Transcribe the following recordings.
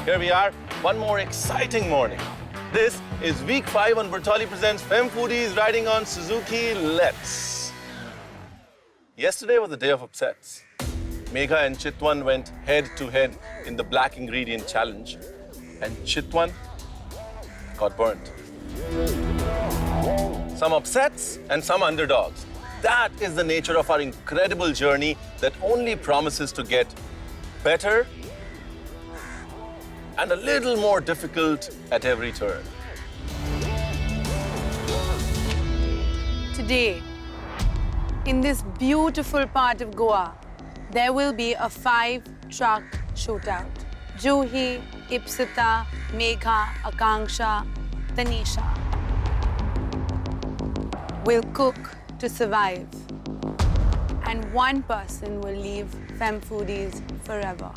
Here we are, one more exciting morning. This is week 5 on Bertolli Presents Fem Foodies riding on Suzuki Let's. Yesterday was the day of upsets. Megha and Chitwan went head-to-head in the black ingredient challenge, and Chitwan got burnt. Some upsets and some underdogs. That is the nature of our incredible journey that only promises to get better and a little more difficult at every turn. Today, in this beautiful part of Goa, there will be a 5-truck shootout. Juhi, Ipsita, Megha, Akanksha, Tanisha will cook to survive. And one person will leave Fem Foodies forever.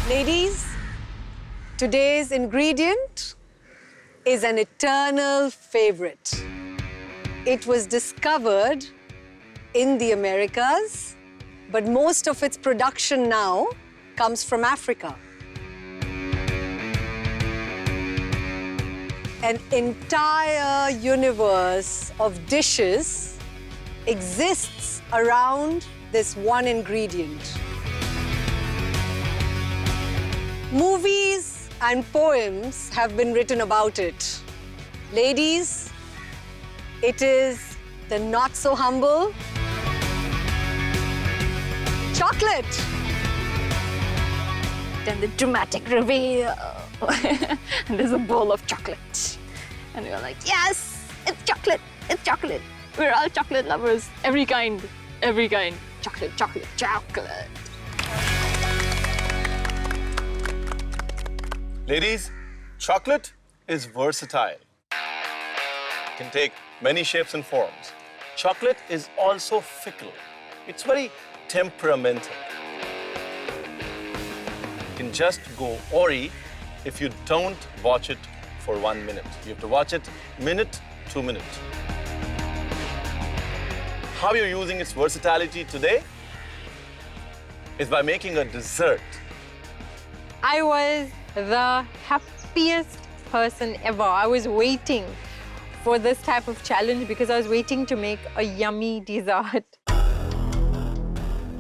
Ladies, today's ingredient is an eternal favorite. It was discovered in the Americas, but most of its production now comes from Africa. An entire universe of dishes exists around this one ingredient. Movies and poems have been written about it. Ladies, it is the not-so-humble chocolate. Then the dramatic reveal. And there's a bowl of chocolate. And we were like, yes, it's chocolate, it's chocolate. We're all chocolate lovers. Every kind, every kind. Chocolate, chocolate, chocolate. Ladies, chocolate is versatile. It can take many shapes and forms. Chocolate is also fickle. It's very temperamental. It can just go Ori if you don't watch it for 1 minute. You have to watch it minute to minute. How you're using its versatility today is by making a dessert. I was the happiest person ever. I was waiting for this type of challenge because I was waiting to make a yummy dessert.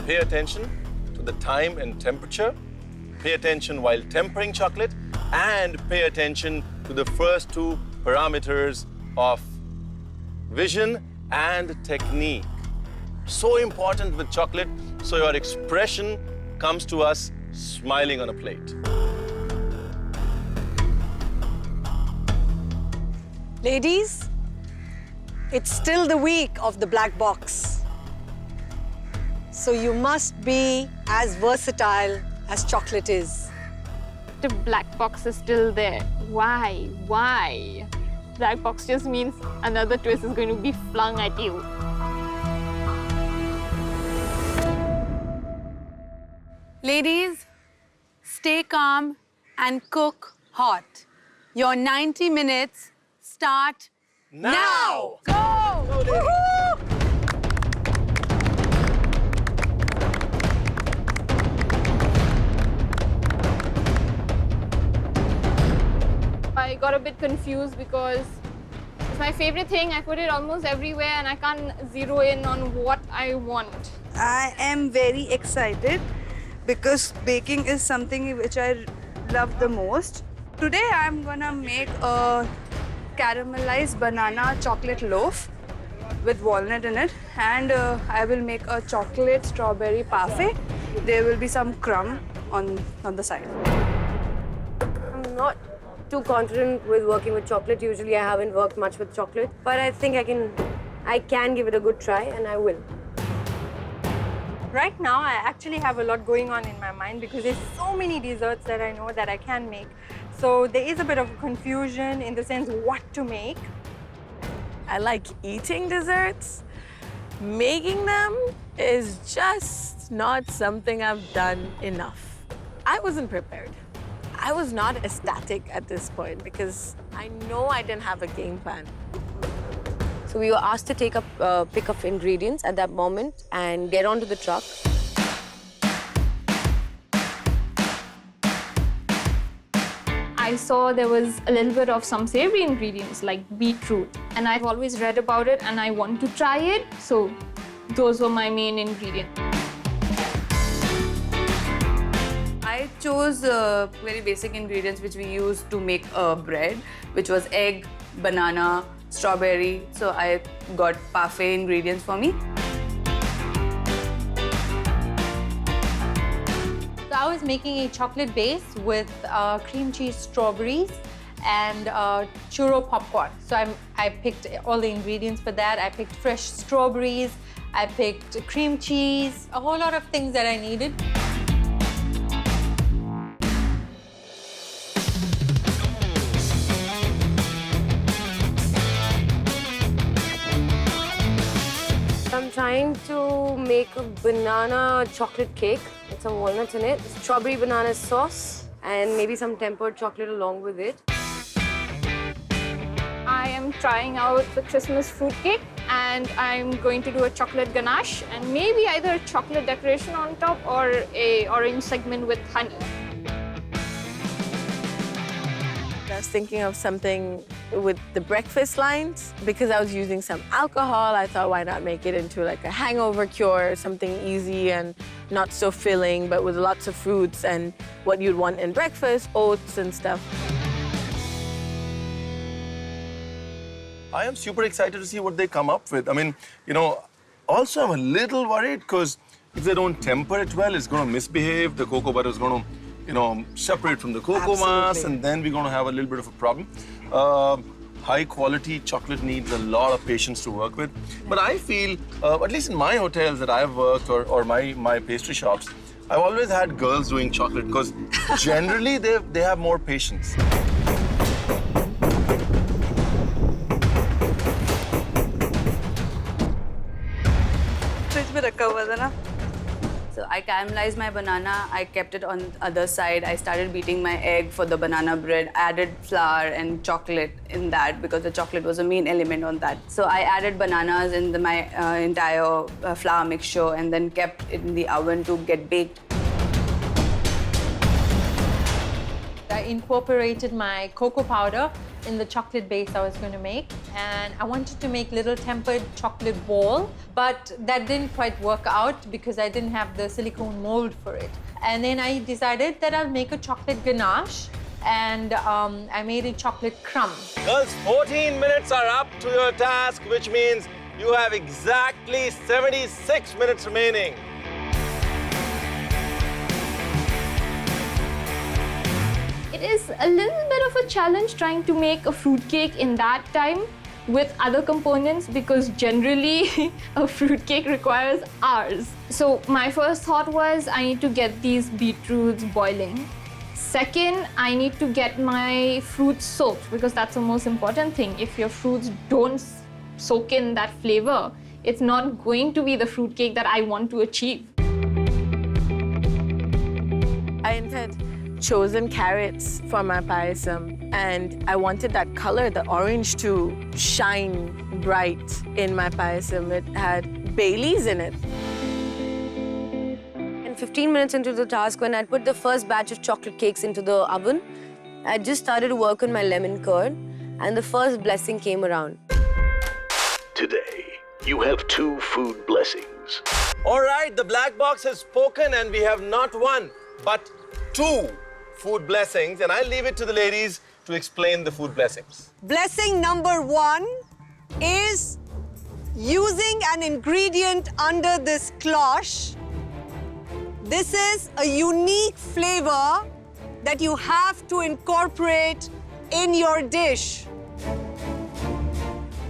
Pay attention to the time and temperature. Pay attention while tempering chocolate, and pay attention to the first 2 parameters of vision and technique. So important with chocolate, so your expression comes to us smiling on a plate. Ladies, it's still the week of the black box. So you must be as versatile as chocolate is. The black box is still there. Why? Why? Black box just means another twist is going to be flung at you. Ladies, stay calm and cook hot. Your 90 minutes start now! Go! Woohoo! I got a bit confused because it's my favorite thing. I put it almost everywhere and I can't zero in on what I want. I am very excited because baking is something which I love the most. Today I'm gonna make a caramelized banana chocolate loaf with walnut in it, and I will make a chocolate strawberry parfait. There will be some crumb on the side. I'm not too confident with working with chocolate. Usually I haven't worked much with chocolate, but I think I can give it a good try, and I will. Right now, I actually have a lot going on in my mind because there's so many desserts that I know that I can make. So there is a bit of confusion in the sense what to make. I like eating desserts. Making them is just not something I've done enough. I wasn't prepared. I was not ecstatic at this point because I know I didn't have a game plan. So we were asked to pick up ingredients at that moment and get onto the truck. I saw there was a little bit of some savory ingredients like beetroot, and I've always read about it and I want to try it. So those were my main ingredients. I chose very basic ingredients which we use to make bread, which was egg, banana, strawberry. So I got parfait ingredients for me. So I was making a chocolate base with cream cheese strawberries and churro popcorn. So I picked all the ingredients for that. I picked fresh strawberries, I picked cream cheese, a whole lot of things that I needed. I'm trying to make a banana chocolate cake with some walnuts in it, strawberry banana sauce, and maybe some tempered chocolate along with it. I am trying out the Christmas fruit cake, and I'm going to do a chocolate ganache and maybe either a chocolate decoration on top or a orange segment with honey. I was thinking of something with the breakfast lines. Because I was using some alcohol, I thought, why not make it into like a hangover cure, something easy and not so filling, but with lots of fruits and what you'd want in breakfast, oats and stuff. I am super excited to see what they come up with. I mean, you know, also I'm a little worried because if they don't temper it well, it's going to misbehave. The cocoa butter is going to, you know, separate from the cocoa mass, and then we're going to have a little bit of a problem. High quality chocolate needs a lot of patience to work with. But I feel, at least in my hotels that I've worked or my pastry shops, I've always had girls doing chocolate because generally they have more patience. Fridge में रखा हुआ था ना. So I caramelized my banana, I kept it on the other side. I started beating my egg for the banana bread, added flour and chocolate in that because the chocolate was a main element on that. So I added bananas in my entire flour mixture and then kept it in the oven to get baked. I incorporated my cocoa powder in the chocolate base I was going to make, and I wanted to make little tempered chocolate ball, but that didn't quite work out because I didn't have the silicone mold for it. And then I decided that I'll make a chocolate ganache, and I made a chocolate crumb. Girls, 14 minutes are up to your task, which means you have exactly 76 minutes remaining. It is a little bit of a challenge trying to make a fruit cake in that time with other components because generally a fruit cake requires hours. So my first thought was I need to get these beetroots boiling. Second, I need to get my fruits soaked because that's the most important thing. If your fruits don't soak in that flavor, it's not going to be the fruit cake that I want to achieve. I had chosen carrots for my payasam, and I wanted that color, the orange, to shine bright in my payasam. It had bay leaves in it. And 15 minutes into the task, when I put the first batch of chocolate cakes into the oven, I just started to work on my lemon curd, and the first blessing came around. Today, you have 2 food blessings. All right, the black box has spoken and we have not 1, but 2 food blessings, and I'll leave it to the ladies to explain the food blessings. Blessing number 1 is using an ingredient under this cloche. This is a unique flavor that you have to incorporate in your dish.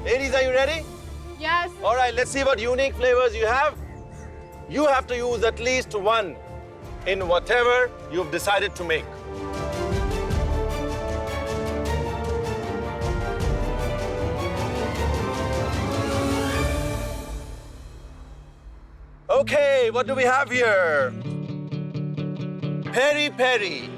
Ladies, are you ready? Yes. All right, let's see what unique flavors you have. You have to use at least 1 in whatever you've decided to make. Okay, what do we have here? Peri Peri.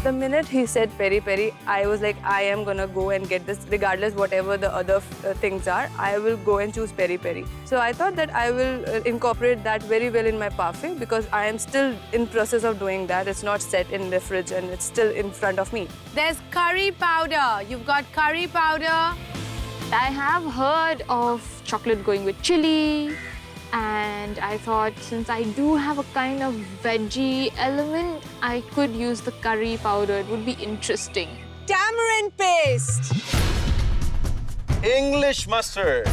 The minute he said peri-peri, I was like, I am gonna go and get this, regardless whatever the other things are. I will go and choose peri-peri. So I thought that I will incorporate that very well in my parfait because I am still in process of doing that. It's not set in the fridge and it's still in front of me. There's curry powder. You've got curry powder. I have heard of chocolate going with chili, and I thought since I do have a kind of veggie element, I could use the curry powder. It would be interesting. Tamarind paste. English mustard.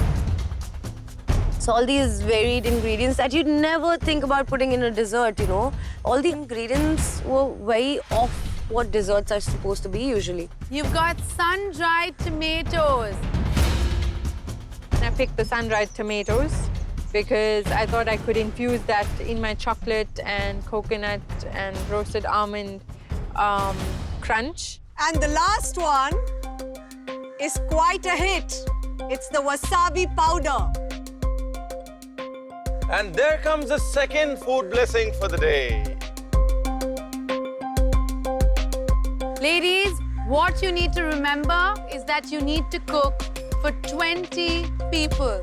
So all these varied ingredients that you'd never think about putting in a dessert, you know. All the ingredients were very off what desserts are supposed to be usually. You've got sun-dried tomatoes. I picked the sun-dried tomatoes because I thought I could infuse that in my chocolate and coconut and roasted almond crunch. And the last one is quite a hit. It's the wasabi powder. And there comes the second food blessing for the day. Ladies, what you need to remember is that you need to cook for 20 people.